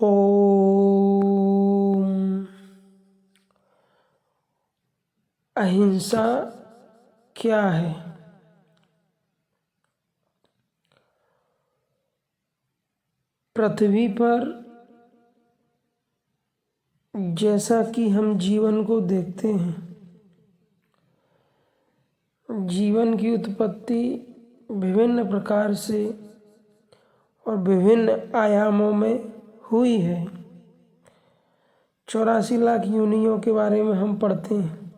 ओम। अहिंसा क्या है? पृथ्वी पर जैसा कि हम जीवन को देखते हैं, जीवन की उत्पत्ति विभिन्न प्रकार से और विभिन्न आयामों में हुई है। 84 लाख योनियों के बारे में हम पढ़ते हैं।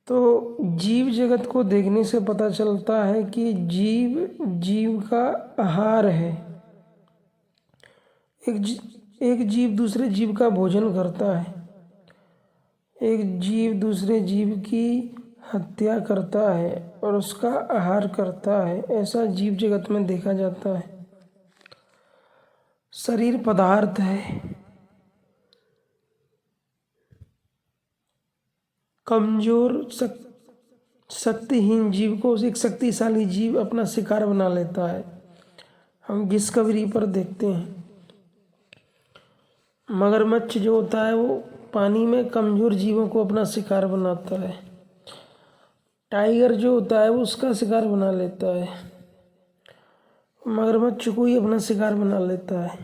तो जीव जगत को देखने से पता चलता है कि जीव का आहार है। एक जीव दूसरे जीव का भोजन करता है, एक जीव दूसरे जीव की हत्या करता है और उसका आहार करता है। ऐसा जीव जगत में देखा जाता है। शरीर पदार्थ है, कमजोर शक्तिहीन जीव को एक शक्तिशाली जीव अपना शिकार बना लेता है। हम डिस्कवरी पर देखते हैं, मगरमच्छ जो होता है वो पानी में कमजोर जीवों को अपना शिकार बनाता है। टाइगर जो होता है वो उसका शिकार बना लेता है, मगरमच्छ को ही अपना शिकार बना लेता है।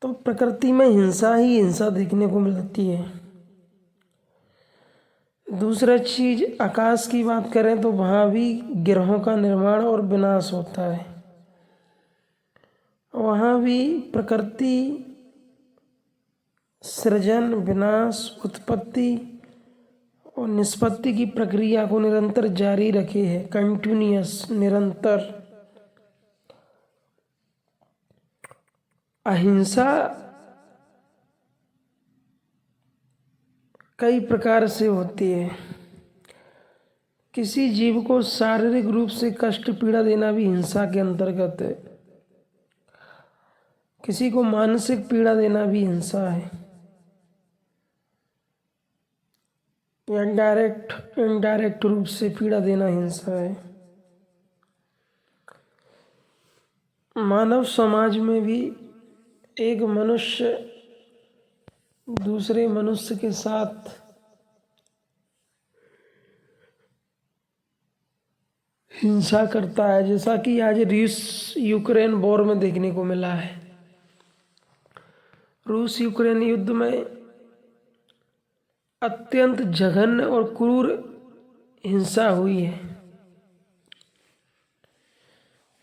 तो प्रकृति में हिंसा ही हिंसा देखने को मिलती है। दूसरा चीज, आकाश की बात करें तो वहाँ भी ग्रहों का निर्माण और विनाश होता है। वहाँ भी प्रकृति सृजन, विनाश, उत्पत्ति और निष्पत्ति की प्रक्रिया को निरंतर जारी रखे है, कंटिन्यूअस, निरंतर। अहिंसा कई प्रकार से होती है। किसी जीव को शारीरिक रूप से कष्ट पीड़ा देना भी हिंसा के अंतर्गत है। किसी को मानसिक पीड़ा देना भी हिंसा है, या इनडायरेक्ट रूप से पीड़ा देना हिंसा है। मानव समाज में भी एक मनुष्य दूसरे मनुष्य के साथ हिंसा करता है, जैसा कि आज रूस यूक्रेन वॉर में देखने को मिला है। रूस यूक्रेन युद्ध में अत्यंत जघन्य और क्रूर हिंसा हुई है।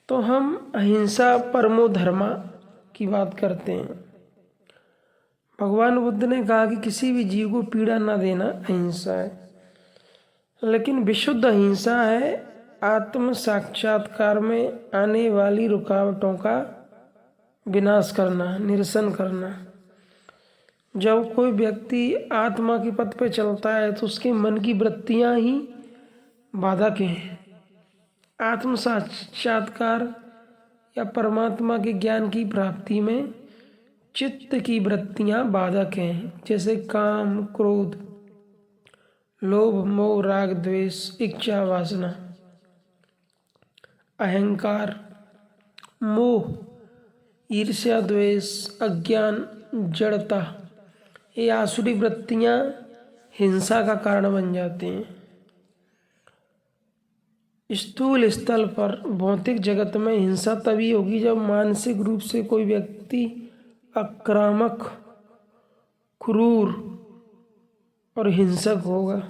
तो हम अहिंसा परमो धर्मा की बात करते हैं। भगवान बुद्ध ने कहा कि किसी भी जीव को पीड़ा न देना अहिंसा है, लेकिन विशुद्ध अहिंसा है आत्म साक्षात्कार में आने वाली रुकावटों का विनाश करना, निरसन करना। जब कोई व्यक्ति आत्मा के पथ पे चलता है तो उसके मन की वृत्तियां ही बाधक हैं। आत्म साक्षात्कार या परमात्मा के ज्ञान की प्राप्ति में चित्त की वृत्तियां बाधक हैं, जैसे काम, क्रोध, लोभ, मोह, राग, द्वेष, इच्छा, वासना, अहंकार, मोह, ईर्ष्या, द्वेष, अज्ञान, जड़ता। ये आसुरी वृत्तियां हिंसा का कारण बन जाती हैं। स्थूल स्तर पर भौतिक जगत में हिंसा तभी होगी जब मानसिक रूप से कोई व्यक्ति आक्रामक, क्रूर और हिंसक होगा।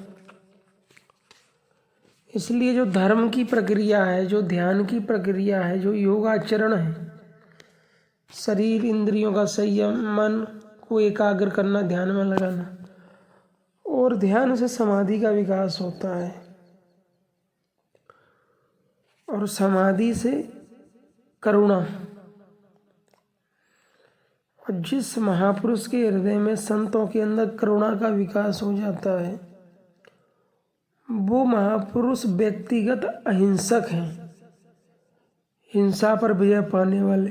इसलिए जो धर्म की प्रक्रिया है, जो ध्यान की प्रक्रिया है, जो योगाचरण है, शरीर इंद्रियों का संयम, मन को एकाग्र करना, ध्यान में लगाना, और ध्यान से समाधि का विकास होता है, और समाधि से करुणा। और जिस महापुरुष के हृदय में, संतों के अंदर करुणा का विकास हो जाता है, वो महापुरुष व्यक्तिगत अहिंसक हैं, हिंसा पर विजय पाने वाले।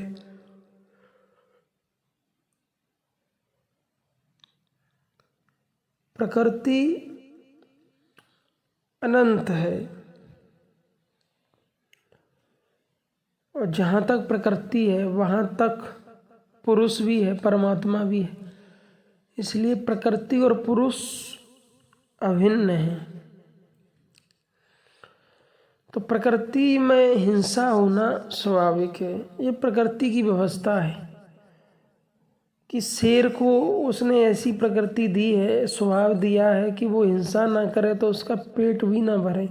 प्रकृति अनंत है, और जहाँ तक प्रकृति है वहाँ तक पुरुष भी है, परमात्मा भी है, इसलिए प्रकृति और पुरुष अभिन्न है। तो प्रकृति में हिंसा होना स्वाभाविक है, ये प्रकृति की व्यवस्था है कि शेर को उसने ऐसी प्रकृति दी है, स्वभाव दिया है कि वो हिंसा ना करे तो उसका पेट भी ना भरे,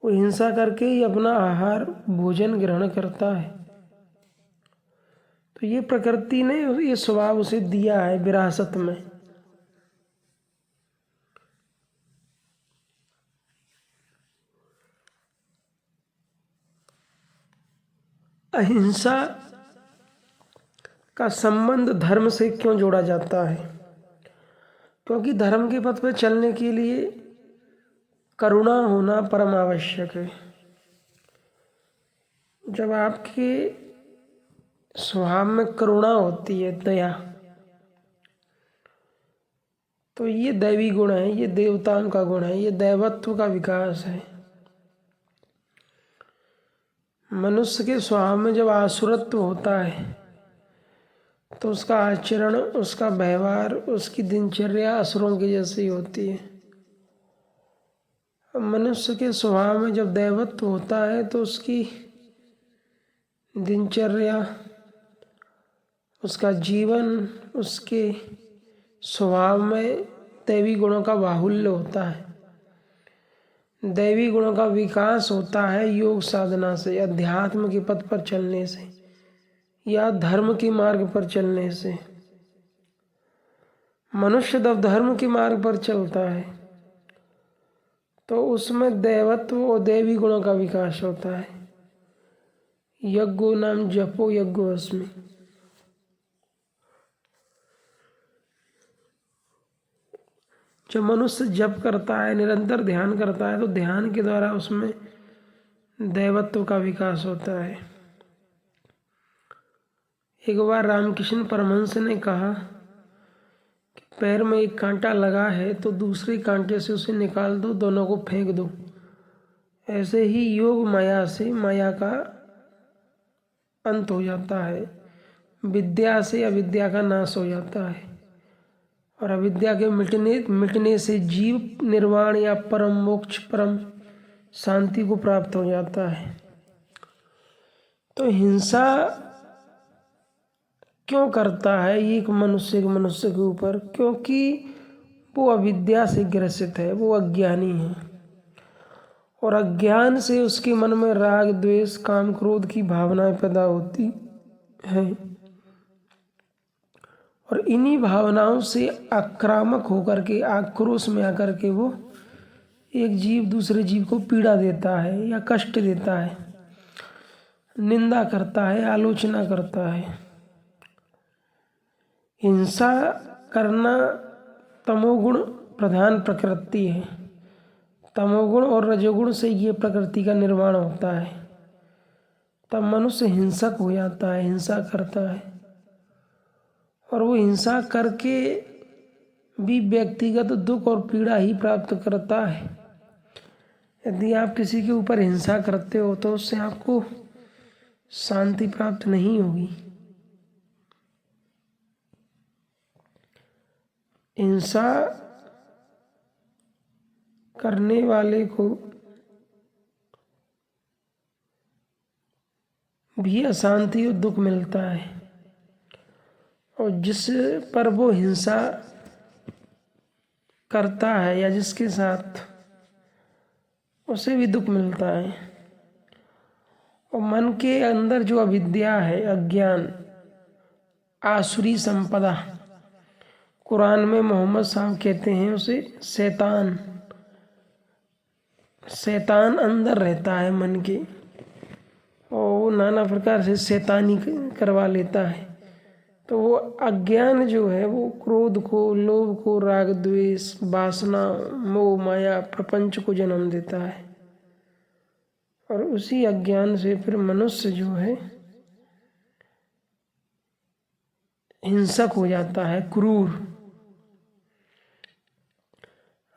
वो हिंसा करके ही अपना आहार भोजन ग्रहण करता है। तो ये प्रकृति ने ये स्वभाव उसे दिया है विरासत में। अहिंसा का संबंध धर्म से क्यों जोड़ा जाता है? क्योंकि धर्म के पथ पर चलने के लिए करुणा होना परम आवश्यक है। जब आपके स्वभाव में करुणा होती है, दया, तो ये दैवी गुण है, ये देवताओं का गुण है, ये दैवत्व का विकास है। मनुष्य के स्वभाव में जब आसुरत्व होता है तो उसका आचरण, उसका व्यवहार, उसकी दिनचर्या असुरों की जैसी होती है। मनुष्य के स्वभाव में जब दैवत्व होता है तो उसकी दिनचर्या, उसका जीवन, उसके स्वभाव में दैवी गुणों का बाहुल्य होता है। दैवी गुणों का विकास होता है योग साधना से, अध्यात्म के पथ पर चलने से या धर्म के मार्ग पर चलने से। मनुष्य जब धर्म के मार्ग पर चलता है तो उसमें दैवत्व और दैवी गुणों का विकास होता है। यज्ञो नाम जपो यज्ञो अस्मि। जब मनुष्य जप करता है, निरंतर ध्यान करता है, तो ध्यान के द्वारा उसमें दैवत्व का विकास होता है। एक बार रामकृष्ण परमहंस ने कहा कि पैर में एक कांटा लगा है तो दूसरे कांटे से उसे निकाल दो, दोनों को फेंक दो। ऐसे ही योग माया से माया का अंत हो जाता है, विद्या से अविद्या का नाश हो जाता है, और अविद्या के मिटने से जीव निर्वाण या परम मोक्ष, परम शांति को प्राप्त हो जाता है। तो हिंसा क्यों करता है एक मनुष्य के ऊपर? क्योंकि वो अविद्या से ग्रसित है, वो अज्ञानी है, और अज्ञान से उसके मन में राग, द्वेष, काम, क्रोध की भावनाएं पैदा होती हैं, और इन्हीं भावनाओं से आक्रामक होकर के, आक्रोश में आकर के वो एक जीव दूसरे जीव को पीड़ा देता है या कष्ट देता है, निंदा करता है, आलोचना करता है। हिंसा करना तमोगुण प्रधान प्रकृति है। तमोगुण और रजोगुण से ये प्रकृति का निर्माण होता है। तब मनुष्य हिंसक हो जाता है, हिंसा करता है, और वो हिंसा करके भी व्यक्तिगत दुख और पीड़ा ही प्राप्त करता है। यदि आप किसी के ऊपर हिंसा करते हो तो उससे आपको शांति प्राप्त नहीं होगी। हिंसा करने वाले को भी अशांति और दुख मिलता है, और जिस पर वो हिंसा करता है या जिसके साथ, उसे भी दुख मिलता है। और मन के अंदर जो अविद्या है, अज्ञान, आसुरी संपदा, कुरान में मोहम्मद साहब कहते हैं उसे शैतान। शैतान अंदर रहता है मन के, और वो नाना प्रकार से शैतानी करवा लेता है। तो वो अज्ञान जो है वो क्रोध को, लोभ को, राग, द्वेष, वासना, मोह, माया, प्रपंच को जन्म देता है, और उसी अज्ञान से फिर मनुष्य जो है हिंसक हो जाता है, क्रूर।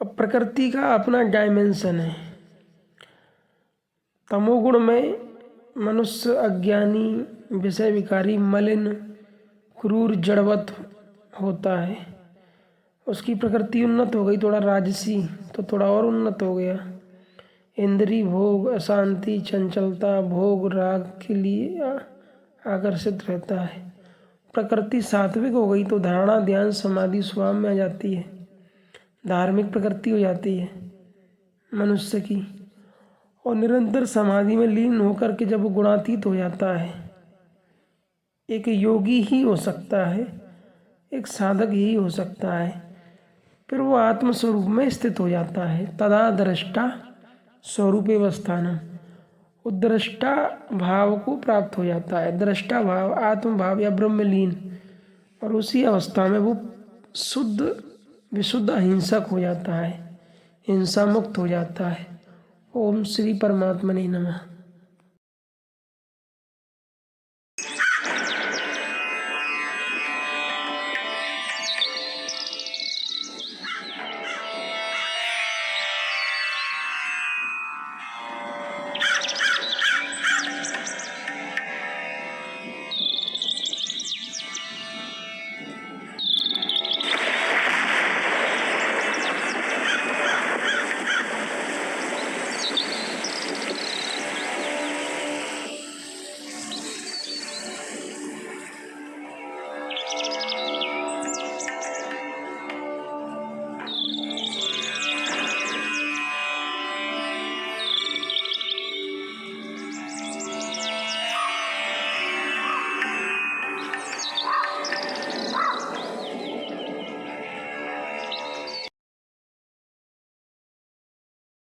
अब प्रकृति का अपना डायमेंशन है। तमोगुण में मनुष्य अज्ञानी, विषय विकारी, मलिन, क्रूर जड़वत होता है। उसकी प्रकृति उन्नत हो गई, थोड़ा राजसी, तो थोड़ा और उन्नत हो गया। इंद्रिय भोग, अशांति, चंचलता, भोग राग के लिए आकर्षित रहता है। प्रकृति सात्विक हो गई तो धारणा, ध्यान, समाधि, स्वभाव में आ जाती है। धार्मिक प्रकृति हो जाती है मनुष्य की, और निरंतर समाधि में लीन होकर के जब वो गुणातीत हो जाता है, एक योगी ही हो सकता है, एक साधक ही हो सकता है, फिर वो आत्मस्वरूप में स्थित हो जाता है। तदा दृष्टा स्वरूपेवस्थानम, वो दृष्टा भाव को प्राप्त हो जाता है। दृष्टा भाव, आत्म भाव या ब्रह्मलीन, और उसी अवस्था में वो शुद्ध विशुद्ध अहिंसक हो जाता है, हिंसा मुक्त हो जाता है। ओम श्री परमात्मने नमः।